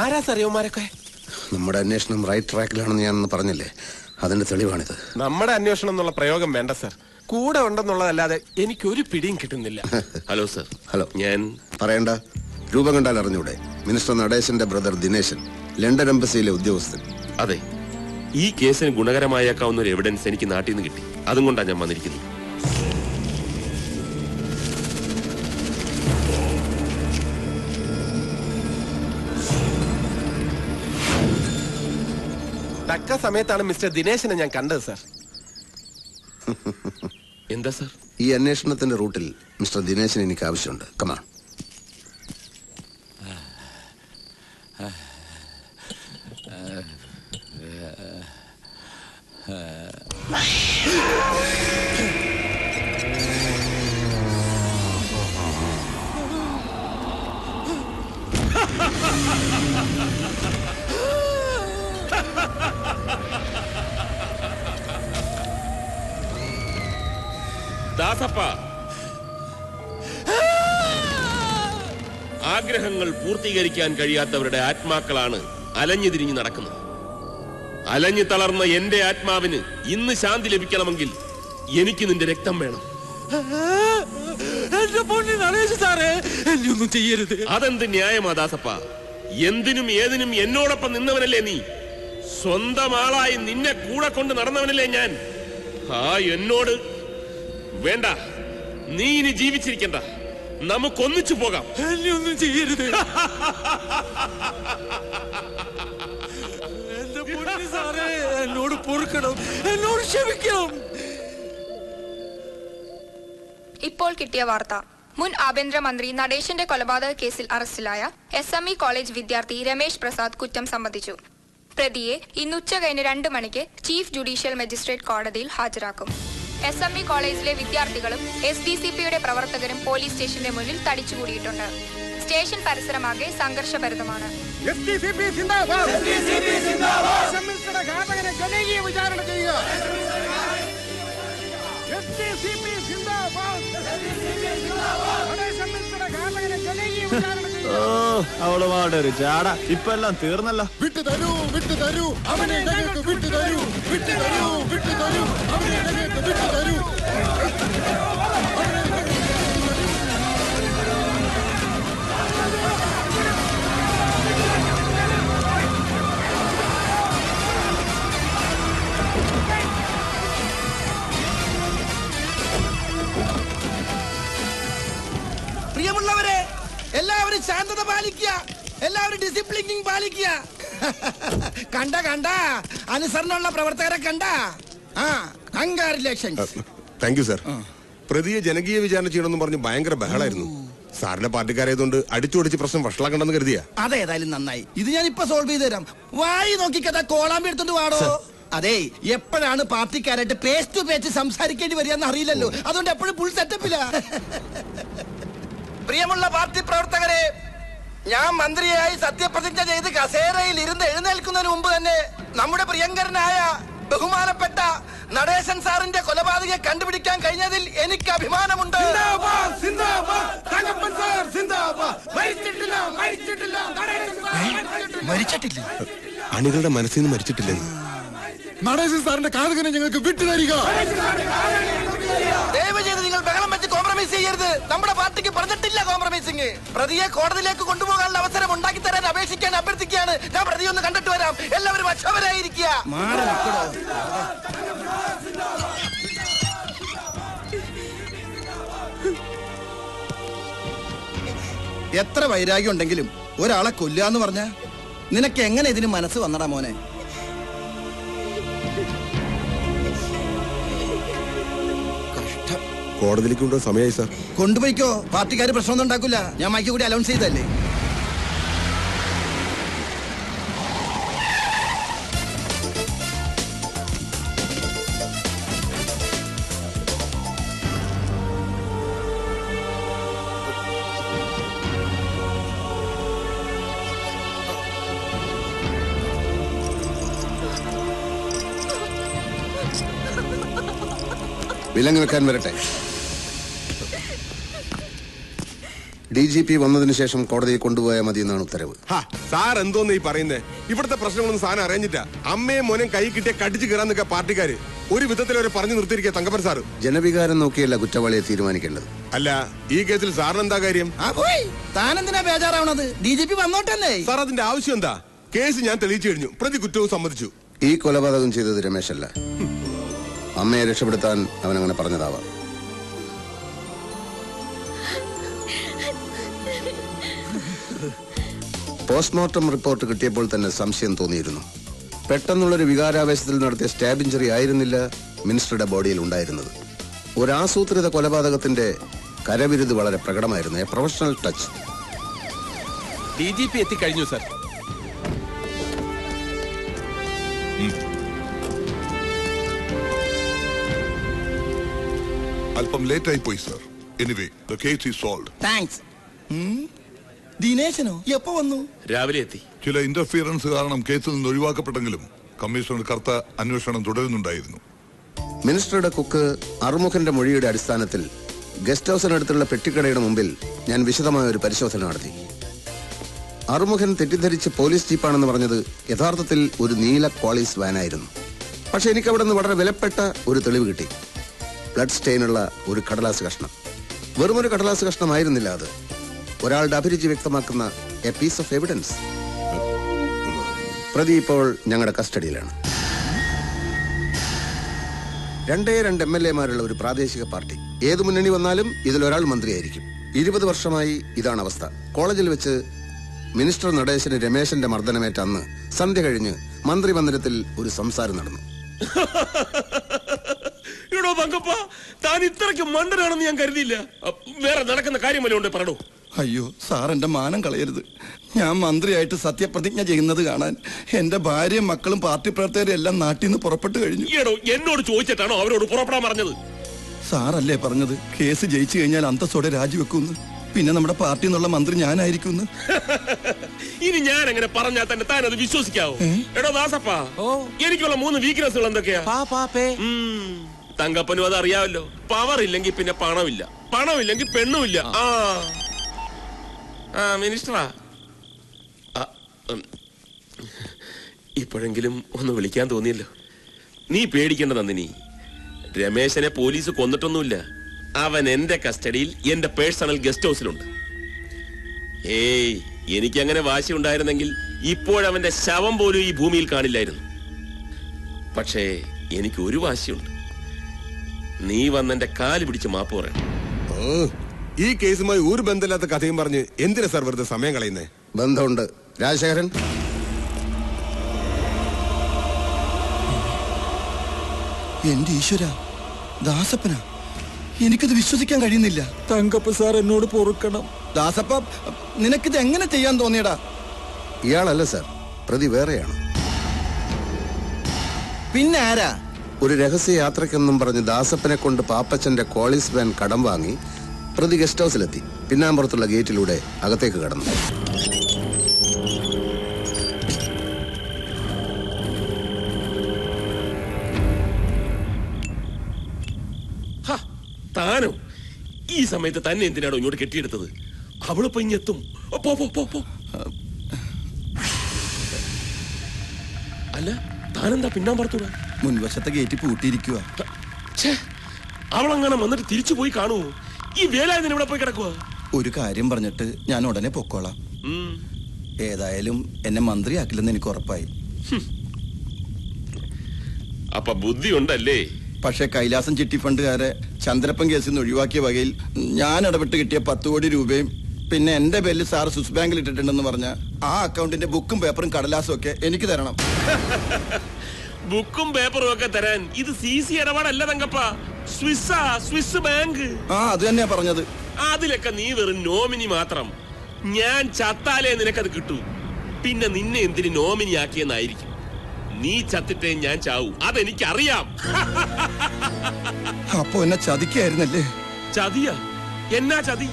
ആരാ സാർ യുവമാരൊക്കെ? നമ്മുടെ അന്വേഷണം റൈറ്റ് ട്രാക്കിലാണെന്ന് ഞാനൊന്ന് പറഞ്ഞില്ലേ, അതിന്റെ തെളിവാണിത്. നമ്മുടെ അന്വേഷണം എന്നുള്ള പ്രയോഗം വേണ്ട സാർ. കൂടെ ഉണ്ടെന്നുള്ളതല്ലാതെ എനിക്കൊരു പിടിയും കിട്ടുന്നില്ല. Hello sir. ഹലോ. ഞാൻ പറയണ്ട, രൂപം കണ്ടാൽ അറിഞ്ഞൂടെ? മിനിസ്റ്റർ നടേശന്റെ ബ്രദർ ദിനേശൻ, ലണ്ടൻ എംബസിയിലെ ഉദ്യോഗസ്ഥൻ. അതെ, ഈ കേസിന് ഗുണകരമായേക്കാവുന്ന ഒരു എവിഡൻസ് എനിക്ക് നാട്ടിൽ നിന്ന് കിട്ടി. അതും കൊണ്ടാണ് ഞാൻ വന്നിരിക്കുന്നത്. തക്ക സമയത്താണ് മിസ്റ്റർ ദിനേശനെ ഞാൻ കണ്ടത് സാർ. എന്താ സാർ? ഈ അന്വേഷണത്തിന്റെ റൂട്ടിൽ മിസ്റ്റർ ദിനേശൻ എനിക്ക് ആവശ്യമുണ്ട്. കമാ. ദാസപ്പ, ആഗ്രഹങ്ങൾ പൂർത്തീകരിക്കാൻ കഴിയാത്തവരുടെ ആത്മാക്കളാണ് അലഞ്ഞു തിരിഞ്ഞു നടക്കുന്നത്. അലഞ്ഞു തളർന്ന എന്റെ ആത്മാവിന് ഇന്ന് ശാന്തി ലഭിക്കണമെങ്കിൽ എനിക്ക് നിന്റെ രക്തം വേണം. അതെന്ത് ന്യായമാ ദാസപ്പ? എന്തിനും ഏതിനും എന്നോടൊപ്പം നിന്നവനല്ലേ നീ? സ്വന്തം ആളായി നിന്നെ കൂടെ കൊണ്ട് നടന്നവനല്ലേ ഞാൻ? ആ എന്നോട് വേണ്ട, നീ ഇനി ജീവിച്ചിരിക്കണ്ട, നമുക്കൊന്നിച്ചു പോകാം. എന്നെ ഒന്നും ചെയ്യരുത്. എന്നോട് പൊറുക്കണം, എന്നോട് ക്ഷമിക്കണം. ഇപ്പോൾ കിട്ടിയ വാർത്ത. മുൻ ആഭ്യന്തരമന്ത്രി നടേശന്റെ കൊലപാതക കേസിൽ അറസ്റ്റിലായ SME കോളേജ് വിദ്യാർത്ഥി രമേശ് പ്രസാദ് കുറ്റം സമ്മതിച്ചു. പ്രതിയെ ഇന്ന് ഉച്ചകഴിഞ്ഞ് 2 മണിക്ക് ചീഫ് ജുഡീഷ്യൽ മജിസ്ട്രേറ്റ് കോടതിയിൽ ഹാജരാക്കും. SME കോളേജിലെ വിദ്യാർത്ഥികളും SDCPയുടെ പ്രവർത്തകരും പോലീസ് സ്റ്റേഷന്റെ മുന്നിൽ തടിച്ചുകൂടിയിട്ടുണ്ട്. സ്റ്റേഷൻ പരിസരമാകെ സംഘർഷഭരിതമാണ്. അവളുമാരുടെ ഒരു ചാട ഇപ്പൊ എല്ലാം തീർന്നല്ലോ. വിട്ടു തരൂ, വിട്ടു തരൂ, അവനെ ഞങ്ങൾക്ക് വിട്ടു തരൂ, വിട്ടു തരൂ, വിട്ടു തരൂ, അവനെ ഞങ്ങൾക്ക് വിട്ടു തരൂ. പ്രിയമുള്ളവരെ, എല്ലാവരും ശാന്തത പാലിക്കുക, എല്ലാവരും ഡിസിപ്ലിനിങ് പാലിക്കുക. കണ്ട അനുസരണമുള്ള പ്രവർത്തകരെ കണ്ട. കൺഗ്രാറ്റുലേഷൻസ്. Thank you sir. പ്രതിയെ ജനകീയ വിചാരണ ചെയ്യണമെന്ന് പറഞ്ഞ് ഭയങ്കര ബഹളായിരുന്നു. സാറിന്റെ പാർട്ടിക്കാരായതുകൊണ്ട് അടിച്ചോടിച്ച് പ്രശ്നം വഷളാക്കണ്ടെന്ന് കരുതിയാ. അതേതായാലും നന്നായി. ഇത് ഞാൻ ഇപ്പൊ സോൾവ് ചെയ്ത് തരാം. വായി നോക്കി കഥ കോളാമ്പി എടുത്തോണ്ട് വാടോ. അതെ, എപ്പോഴാണ് പാർട്ടിക്കാരായിട്ട് പേസ് ടു പേസ് സംസാരിക്കേണ്ടി വരികയെന്ന് അറിയില്ലല്ലോ. അതുകൊണ്ട് എപ്പോഴും ഫുൾ സെറ്റപ്പില്ല. പ്രിയമുള്ള പാർട്ടി പ്രവർത്തകരെ, ഞാൻ മന്ത്രിയായി സത്യപ്രതിജ്ഞ ചെയ്ത് കസേരയിൽ ഇരുന്ന് എഴുന്നേൽക്കുന്നതിന് മുമ്പ് തന്നെ നമ്മുടെ പ്രിയങ്കരനായ ബഹുമാനപ്പെട്ട നടേശൻ സാറിന്റെ കൊലപാതകയെ കണ്ടുപിടിക്കാൻ കഴിഞ്ഞതിൽ എനിക്ക് അഭിമാനമുണ്ട്. മരിച്ചിട്ടില്ല. അണികളുടെ മനസ്സിൽ നിന്ന് മരിച്ചിട്ടില്ലെന്ന്. നടേശൻ സാറിന്റെ കാതകനെ ഞങ്ങൾക്ക് വിട്ടുതരിക. ദയവ് ചെയ്ത് നിങ്ങൾ ബഹളം വെച്ച് കോംപ്രമൈസ് ചെയ്യരുത്. നമ്മുടെ പാർട്ടിക്ക് പറഞ്ഞിട്ടില്ല കോംപ്രമൈസിങ്. പ്രതിയെ കോടതിയിലേക്ക് കൊണ്ടുപോകാനുള്ള അവസരം ഉണ്ടാക്കി തരാൻ അപേക്ഷിക്കാൻ അഭ്യർത്ഥിക്കുകയാണ്. ഞാൻ പ്രതിയെ ഒന്ന് കണ്ടിട്ട് വരാം. എല്ലാവരും അക്ഷമരായിരിക്കുക. എത്ര വൈരാഗ്യം ഉണ്ടെങ്കിലും ഒരാളെ കൊല്ലുക എന്ന് പറഞ്ഞ നിനക്ക് എങ്ങനെ ഇതിന് മനസ്സ് വന്നടാ മോനെ? കോടതിയിലേക്ക് കൊണ്ടുപോകാൻ സമയമായി സാർ. കൊണ്ടുപോയിക്കോ, പാർട്ടിക്കാര് പ്രശ്നമൊന്നും ഉണ്ടാക്കില്ല. ഞാൻ മൈക്ക് കൂടി അലൗൺസ് ചെയ്തല്ലേ. വിലങ്ങ് വെക്കാൻ വരട്ടെ. DGP വന്നതിന് ശേഷം കോടതിയിൽ കൊണ്ടുപോയാൽ മതി എന്നാണ് ഉത്തരവ്. സാർ എന്തോന്ന് ഈ പറയുന്നേ? ഇവിടുത്തെ പ്രശ്നങ്ങളൊന്നും സാധനം അറിഞ്ഞിട്ടാ. അമ്മയും മോനും കൈ കിട്ടിയ കടിച്ചു കയറാൻ നിൽക്കുക പാർട്ടിക്കാര്. ഒരു വിധത്തിൽ അവരെ പറഞ്ഞു നിർത്തിയിരിക്കുക തങ്കപ്പൻ സാറ്. ജനവികാരം നോക്കിയല്ല കുറ്റവാളിയെ തീരുമാനിക്കേണ്ടത്. അല്ല, ഈ കേസിൽ സാറിന് എന്താ കാര്യം? താനെന്തിനാ ബേജാറാവണത്? DGP വന്നോട്ടെ. സാർ അതിന്റെ ആവശ്യം എന്താ? കേസ് ഞാൻ തെളിയിച്ചു കഴിഞ്ഞു. പ്രതി കുറ്റവും സമ്മതിച്ചു. ഈ കൊലപാതകം ചെയ്തത് രമേശല്ല. അമ്മയെ രക്ഷപ്പെടുത്താൻ അവനങ്ങനെ പറഞ്ഞതാവാം. പോസ്റ്റ്മോർട്ടം റിപ്പോർട്ട് കിട്ടിയപ്പോൾ തന്നെ സംശയം തോന്നിയിരുന്നു. പെട്ടെന്നുള്ളൊരു വികാരാവേശത്തിൽ നടത്തിയ സ്റ്റാബ് ഇഞ്ചറി ആയിരുന്നില്ല മിനിസ്റ്ററുടെ ബോഡിയിൽ ഉണ്ടായിരുന്നത്. ഒരു ആസൂത്രിത കൊലപാതകത്തിന്റെ കരവിരുത് വളരെ പ്രകടമായിരുന്നു. A professional touch. DGP എത്തിക്കഴിഞ്ഞു സാർ. അല്പം ലേറ്റ് ആയി പോയി sir. Anyway the case is solved. Thanks. ദിനേശനോ എപ്പോ വന്നു? രാവിലെ എത്തി. ചില ഇന്റർഫിയറൻസ് കാരണം കേസിൽ നിന്ന് ഒഴിവാക്കപ്പെട്ടെങ്കിലും കമ്മീഷണർ കർത്ത അന്വേഷണം തുടരുന്നുണ്ടായിരുന്നു. മിനിസ്റ്ററുടെ കുക്ക് അറുമുഖന്റെ മൊഴിയുടെ അടിസ്ഥാനത്തിൽ ഗസ്റ്റ് ഹൌസിനടുത്തുള്ള പെട്ടിക്കടയുടെ മുമ്പിൽ ഞാൻ വിശദമായ ഒരു പരിശോധന നടത്തി. അറുമുഖൻ തെറ്റിദ്ധരിച്ച് പോലീസ് ജീപ്പാണെന്ന് പറഞ്ഞത് യഥാർത്ഥത്തിൽ ഒരു നീല ക്വാളിസ് വാനായിരുന്നു. പക്ഷെ എനിക്ക് അവിടെ നിന്ന് വളരെ വിലപ്പെട്ട ഒരു തെളിവ് കിട്ടി. ബ്ലഡ് സ്റ്റെയിനുള്ള ഒരു കടലാസ് കഷ്ണം. വെറുമൊരു കടലാസ് കഷ്ണമായിരുന്നില്ല അത്. ഒരാളുടെ അഭിരുചി വ്യക്തമാക്കുന്ന എ പീസ് ഓഫ് എവിഡൻസ്. പ്രതി ഇപ്പോൾ ഞങ്ങളുടെ കസ്റ്റഡിയിലാണ്. 2 MLA-മാരുള്ള ഒരു പ്രാദേശിക പാർട്ടി. ഏത് മുന്നണി വന്നാലും ഇതിലൊരാൾ മന്ത്രിയായിരിക്കും. 20 വർഷമായി ഇതാണ് അവസ്ഥ. കോളേജിൽ വെച്ച് മിനിസ്റ്റർ നടേശന് രമേശന്റെ മർദ്ദനമേറ്റ അന്ന് സന്ധ്യ കഴിഞ്ഞ് മന്ത്രിമന്ദിരത്തിൽ ഒരു സംസാരം നടന്നു. എടോ തങ്കപ്പ, താൻ ഇത്രയ്ക്ക് മണ്ടനാണെന്ന് ഞാൻ കരുതിയില്ല. വേറെ നടക്കുന്ന കാര്യമല്ലേ ഉണ്ട്, പറഞ്ഞോ. അയ്യോ സാർ, എന്റെ മാനം കളയരുത്. ഞാൻ മന്ത്രിയായിട്ട് സത്യപ്രതിജ്ഞ ചെയ്യുന്നത് കാണാൻ എന്റെ ഭാര്യയും മക്കളും പാർട്ടി പ്രവർത്തകരും എല്ലാം നാട്ടിൽ നിന്ന് പുറപ്പെട്ടു കഴിഞ്ഞു. എടോ, എന്നോട് ചോദിച്ചിട്ടാണോ അവരോട് പുറപ്പെടാൻ പറഞ്ഞത്? സാറല്ലേ പറഞ്ഞത് കേസ് ജയിച്ചു കഴിഞ്ഞാൽ അന്തസ്സോടെ രാജിവെക്കുമെന്ന്. പിന്നെ നമ്മുടെ പാർട്ടി എന്നുള്ള മന്ത്രി ഞാനായിരിക്കും. ഇനി ഞാൻ അങ്ങനെ പറഞ്ഞാൽ തന്നെ താൻ അത് വിശ്വസിക്കാവോ? എടോ ദാസപ്പ, എനിക്കുള്ള 3 വീക്ക്നെസ്സുകൾ എന്തൊക്കെയാ? തങ്കപ്പനും അത് അറിയാമല്ലോ. പവർ ഇല്ലെങ്കിൽ പിന്നെ പണമില്ല, പണമില്ലെങ്കിൽ പെണ്ണുമില്ല. മിനിസ്റ്ററാ, ഇപ്പോഴെങ്കിലും ഒന്ന് വിളിക്കാൻ തോന്നിയല്ലോ. നീ പേടിക്കേണ്ട നന്ദിനി. രമേശനെ പോലീസ് കൊന്നിട്ടൊന്നുമില്ല. അവൻ എന്റെ കസ്റ്റഡിയിൽ എന്റെ പേഴ്സണൽ ഗസ്റ്റ് ഹൗസിലുണ്ട്. എനിക്കങ്ങനെ വാശി ഉണ്ടായിരുന്നെങ്കിൽ ഇപ്പോഴവന്റെ ശവം പോലും ഈ ഭൂമിയിൽ കാണില്ലായിരുന്നു. പക്ഷേ എനിക്ക് ഒരു വാശിയുണ്ട്. നീ വന്നെന്റെ കാല് പിടിച്ച് മാപ്പ് പറയണം. ഈ കേസുമായി ഒരു ബന്ധമില്ലാത്ത കഥയും പറഞ്ഞ് എന്തിനാ സാർ വെറുതെ സമയം കളയുന്നേ? ബന്ധമുണ്ട്. രാജശേഖരൻ, എന്റെ ഈശ്വര, ദാസപ്പന, എനിക്കിത് വിശ്വസിക്കാൻ കഴിയുന്നില്ല. തങ്കപ്പ സാർ എന്നോട് പൊറുക്കണം. ദാസപ്പ, നിനക്കിത് എങ്ങനെ ചെയ്യാൻ തോന്നിയടാ? ഇയാളല്ല സാർ, പ്രതി വേറെയാണ്. പിന്നെ ആരാ? ഒരു രഹസ്യ യാത്രക്കെന്നും പറഞ്ഞ് ദാസപ്പനെ കൊണ്ട് പാപ്പച്ചന്റെ കോളീസ് വാൻ കടം വാങ്ങി പ്രതി ഗസ്റ്റ് ഹൗസിലെത്തി. പിന്നാമ്പുറത്തുള്ള ഗേറ്റിലൂടെ അകത്തേക്ക് കടന്നു. താനോ? ഈ സമയത്ത് തന്നെ എന്തിനാണോ ഇങ്ങോട്ട് കെട്ടിയെടുത്തത്? അവളിപ്പോ ഇങ്ങെത്തും. പോ പോ പോ പോ. അല്ല, താനെന്താ പിന്നാമ്പുറത്തൂടാ? മുൻവശത്തെ ഗേറ്റ് പൂട്ടിയിരിക്കുക. അവളങ്ങനെ വന്നിട്ട് തിരിച്ചു പോയി കാണുവോ? ഈ വേലായുധൻ ഇവിടെ പോയി കിടക്കുക. ഒരു കാര്യം പറഞ്ഞിട്ട് ഞാൻ ഉടനെ പൊക്കോളാം. ഏതായാലും എന്നെ മന്ത്രിയാക്കില്ലെന്ന് എനിക്ക് ഉറപ്പായി. അപ്പൊ ബുദ്ധി ഉണ്ടല്ലേ? പക്ഷെ കൈലാസം ചിട്ടി ഫണ്ടുകാരെ ചന്ദ്രപ്പൻ കേസിൽ നിന്ന് ഒഴിവാക്കിയ വകയിൽ ഞാൻ ഇടപെട്ട് കിട്ടിയ 10 കോടി രൂപയും പിന്നെ എന്റെ പേരിൽ സാർ സ്വിസ് ബാങ്കിൽ ഇട്ടിട്ടുണ്ടെന്ന് പറഞ്ഞ ആ അക്കൗണ്ടിന്റെ ബുക്കും പേപ്പറും കടലാസും ഒക്കെ എനിക്ക് തരണം. ബുക്കും പേപ്പറും ഒക്കെ തരാൻ ഇത് CC ഇടപാടല്ല തങ്കപ്പ. Swiss bank. അത് തന്നെയാ പറഞ്ഞത്. അതിലൊക്കെ നീ വെറും നോമിനി മാത്രം. ഞാൻ ചത്താലേ നിനക്കത് കിട്ടൂ. പിന്നെ നിന്നെ എന്തിന് നോമിനി ആക്കിയെന്നായിരിക്കും. നീ ചത്തിട്ടേ ഞാൻ ചാവൂ, അതെനിക്കറിയാം. അപ്പൊ എന്നെ ചതിക്കായിരുന്നല്ലേ? ചതിയാ? എന്നാ ചതി?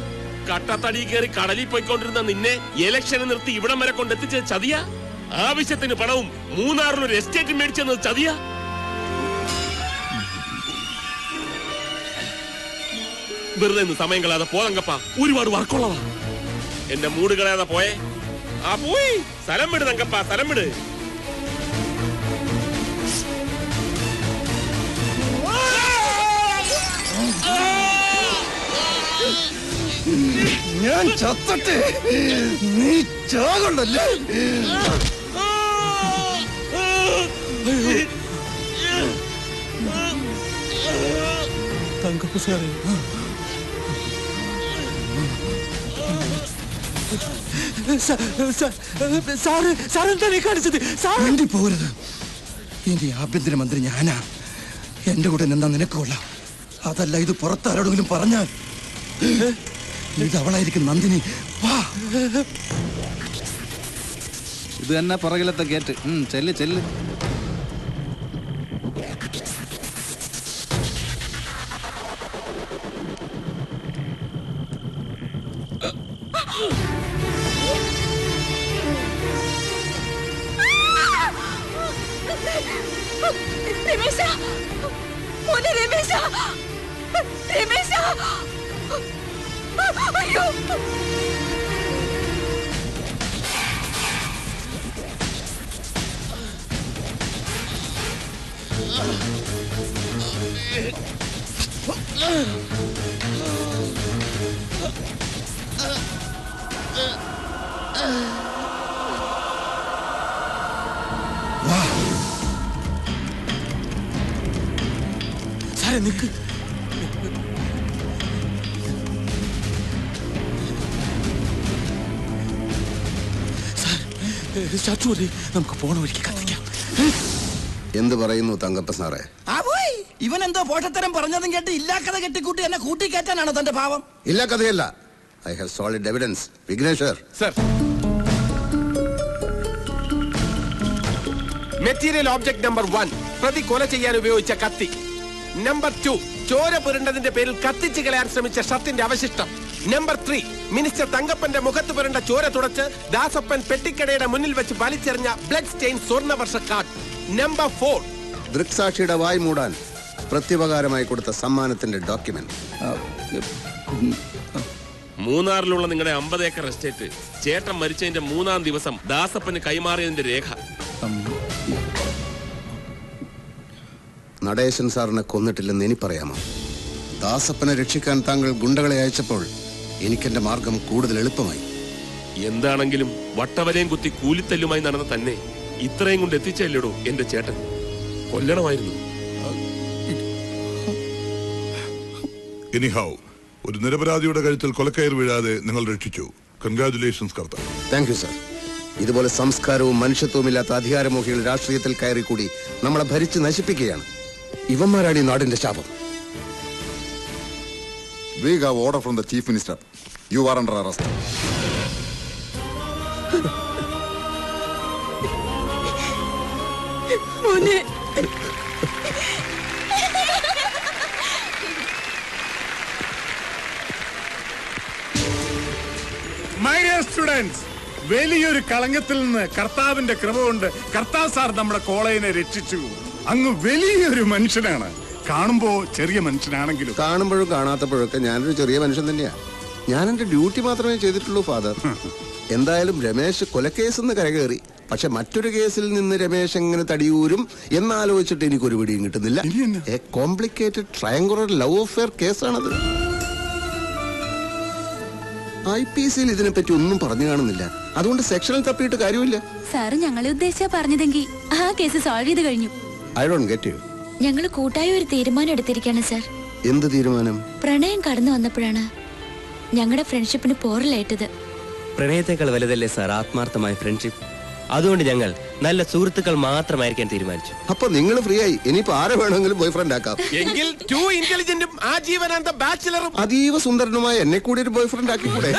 കട്ടത്തടി കയറി കടലിൽ പോയിക്കൊണ്ടിരുന്ന നിന്നെ ഇലക്ഷന് നിർത്തി ഇവിടം വരെ കൊണ്ടെത്തിച്ചത് ചതിയാ? ആവശ്യത്തിന് പണവും മൂന്നാറിലൊരു എസ്റ്റേറ്റ് മേടിച്ചെന്നത് ചതിയാ? വെറുതെ സമയം കളയാതെ പോതങ്കപ്പ, ഒരുപാട് വർക്കുള്ളതാ. എന്റെ മൂട് കളയാതെ പോയേ. പോയി സ്ഥലം വിട് തങ്കപ്പ, സ്ഥലം വിട്. ഞാൻ ചത്തട്ടെ, നീ ചാകൊണ്ടല്ലേ? തങ്കപ്പ സാറേ, സാറെന്താണ് കാണിച്ചത്? വേണ്ടി പോകരുത്. ഇനി ആഭ്യന്തരമന്ത്രി ഞാനാ. എന്റെ കൂടെ നിന്നാ നിനക്ക് കൊള്ളാം. അതല്ല ഇത് പുറത്താരോടെങ്കിലും പറഞ്ഞാൽ ഇത് അവളായിരിക്കും നന്ദിനി. വാ, ഇത് തന്നെ പുറകിലത്തെ ഗേറ്റ്. ചെല്ല് ചെല്ല്. സാറേ നിക്ക്. നമുക്ക് പോണ വഴിക്ക് കത്തിക്കാം. എന്ത് പറയുന്നു തങ്കപ്പ സാറേ? ഇവൻ എന്തോ പോഷത്തരം പറഞ്ഞതും കേട്ട് ഇല്ലാ കഥ കെട്ടിക്കൂട്ടി എന്നെ കൂട്ടിക്കയറ്റാനാണോ തന്റെ ഭാവം? ഇല്ല, കഥയല്ല. I have solid evidence. Vigneshwar sir, material object number 1, പ്രതി കൊല ചെയ്യാൻ ഉപയോഗിച്ച കത്തി. നമ്പർ 2, ചോര പുരണ്ടതിന്റെ പേരിൽ കത്തിച്ചു കളയാൻ ശ്രമിച്ച ഷർട്ടിന്റെ അവശിഷ്ടം. നമ്പർ 3, മിനിസ്റ്റർ തങ്കപ്പന്റെ മുഖത്ത് പുരണ്ട ചോര തുടച്ച് ദാസപ്പൻ പെട്ടിക്കടയുടെ മുന്നിൽ വെച്ച് വലിച്ചെറിഞ്ഞ blood stain Swarnavarsha card. Number 4, ദൃക്സാക്ഷിയുടെ വായ് മൂടാൻ പ്രത്യുപകാരമായി കൊടുത്ത സമ്മാനത്തിന്റെ ഡോക്യുമെന്റ്. മൂന്നാറിലുള്ള നിങ്ങളുടെ 50 ഏക്കർ എസ്റ്റേറ്റ് ചേട്ടൻ മരിച്ചതിന്റെ 3-ാം ദിവസം ദാസപ്പന് കൈമാറിയതിന്റെ രേഖ. നടേശൻ സാറിനെ കൊന്നിട്ടില്ലെന്ന് ഇനി പറയാമോ? ദാസപ്പനെ രക്ഷിക്കാൻ താങ്കൾ ഗുണ്ടകളെ അയച്ചപ്പോൾ എനിക്കെന്റെ മാർഗം കൂടുതൽ എളുപ്പമായി. എന്താണെങ്കിലും വട്ടവരെയും കുത്തി കൂലിത്തല്ലുമായി നടന്ന തന്നെ ഇത്രയും കൊണ്ട് എത്തിച്ചല്ലേടോ എന്റെ ചേട്ടൻ. കൊല്ലണമായിരുന്നു. എനിഹൗ, ഒരു നിരപരാധിയുടെ കഴുത്തിൽ കൊലക്കയർ വീഴാതെ നിങ്ങൾ രക്ഷിച്ചു. Congratulations Kartha. Thank you sir. ഇതുപോലെ സംസ്കാരവും മനുഷ്യത്വവും ഇല്ലാത്ത അധികാരമോഹികൾ രാഷ്ട്രീയത്തിൽ കയറി കൂടി നമ്മളെ ഭരിച്ച് നശിപ്പിക്കുകയാണ്. ഇവന്മാരാണ് ഈ നാടിന്റെ ശാപം. We have order from the Chief Minister. You are under arrest. മോനെ മൈ ഡിയർ സ്റ്റുഡൻസ്, വലിയൊരു കളങ്കത്തിൽ നിന്ന് കർത്താവിന്റെ കൃപ കൊണ്ട് കർത്താവ് സാർ നമ്മുടെ കോളേജിനെ രക്ഷിച്ചു. അങ്ങ് വലിയൊരു മനുഷ്യനാണ്. കാണുമ്പോ ചെറിയ മനുഷ്യനാണെങ്കിലും കാണുമ്പോഴും കാണാത്തപ്പോഴൊക്കെ ഞാനൊരു ചെറിയ മനുഷ്യൻ തന്നെയാ. ഞാൻ എന്റെ ഡ്യൂട്ടി മാത്രമേ ചെയ്തിട്ടുള്ളൂ ഫാദർ. എന്തായാലും രമേശ് കൊലക്കേസെന്ന് കരകയറി. പക്ഷെ മറ്റൊരു കേസിൽ നിന്ന് രമേശ് എങ്ങനെ തടിയൂരും എന്നാലോചിച്ചിട്ട് എനിക്കൊരു പിടിയും കിട്ടുന്നില്ല. A complicated triangular love affair കേസാണത്. IPC ഇതിനെപ്പറ്റി ഒന്നും പറഞ്ഞു കാണുന്നില്ല. അതുകൊണ്ട് സെക്ഷനിൽ തപ്പിയിട്ട് കാര്യമില്ല. സാറ് ഞങ്ങളെ ഉദ്ദേശിച്ചാ പറഞ്ഞതെങ്കിൽ ആ കേസ് സോൾവ് ചെയ്ത് കഴിഞ്ഞു. I don't get you. ഞങ്ങൾ കൂട്ടായ ഒരു തീരുമാനം എടുത്തിരിക്കുകയാണ് സാർ. എന്ത് തീരുമാനം? പ്രണയം കടന്നു വന്നപ്പോഴാണ് ഞങ്ങളുടെ ഫ്രണ്ട്ഷിപ്പിന് പോറലേറ്റത്. പ്രണയത്തെക്കാൾ വലുതല്ലേ സാർ ആത്മാർത്ഥമായ ഫ്രണ്ട്ഷിപ്പ്? അതുകൊണ്ട് ഞങ്ങൾ നല്ല സുഹൃത്തുക്കൾ മാത്രമായിരിക്കാൻ തീരുമാനിച്ചു. അപ്പൊ നിങ്ങൾ ഫ്രീ ആയി. ഇനിയിപ്പോ ആരെ വേണമെങ്കിലും ബോയ് ഫ്രണ്ട് ആക്കാം. എങ്കിൽ ടു ഇന്റലിജന്റും ആജീവനാന്ത ബാച്ചിലറും അതീവ സുന്ദരനുമായ എന്നെ കൂടി ഒരു ബോയ് ഫ്രണ്ട് ആക്കിക്കൂടെ?